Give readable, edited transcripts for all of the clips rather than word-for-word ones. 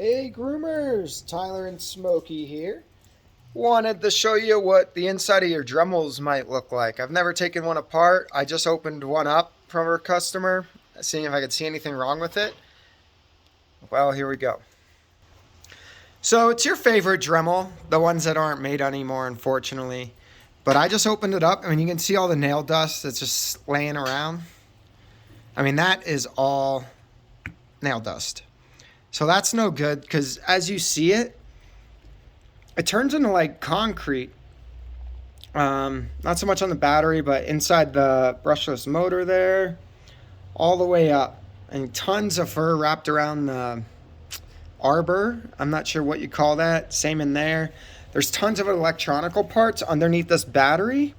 Hey groomers, Tyler and Smokey here. Wanted to show you what the inside of your Dremels might look like. I've never taken one apart. I just opened one up from a customer, seeing if I could see anything wrong with it. Well, here we go. So it's your favorite Dremel, the ones that aren't made anymore, unfortunately. But I just opened it up. I mean, you can see all the nail dust that's just laying around. I mean, that is all nail dust. So that's no good because as you see it, it turns into like concrete. Not so much on the battery, but inside the brushless motor there, all the way up. And tons of fur wrapped around the arbor. I'm not sure what you call that. Same in there. There's tons of electronical parts underneath this battery,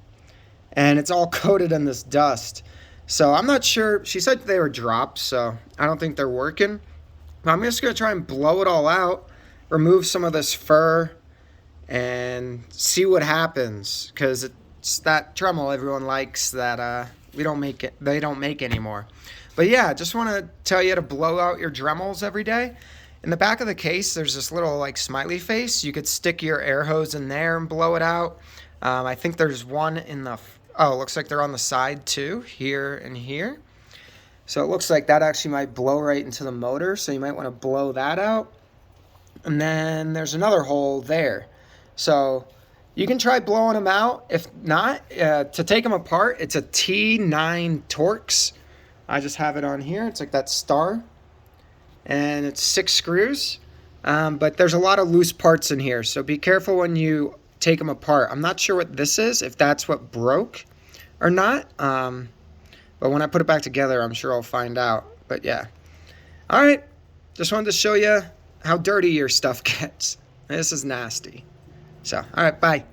and it's all coated in this dust. So I'm not sure. She said they were dropped, so I don't think they're working. I'm just going to try and blow it all out, remove some of this fur, and see what happens. Because it's that Dremel everyone likes that they don't make anymore. But yeah, just want to tell you to blow out your Dremels every day. In the back of the case, there's this little like smiley face. You could stick your air hose in there and blow it out. I think there's one in the, oh, it looks like they're on the side too, here and here. So it looks like that actually might blow right into the motor, so you might want to blow that out. And then there's another hole there. So you can try blowing them out. If not, to take them apart, it's a T9 Torx. I just have it on here. It's like that star. And it's 6 screws. But there's a lot of loose parts in here, so be careful when you take them apart. I'm not sure what this is, if that's what broke or not. But when I put it back together, I'm sure I'll find out. But yeah. All right. Just wanted to show you how dirty your stuff gets. This is nasty. So, all right, bye.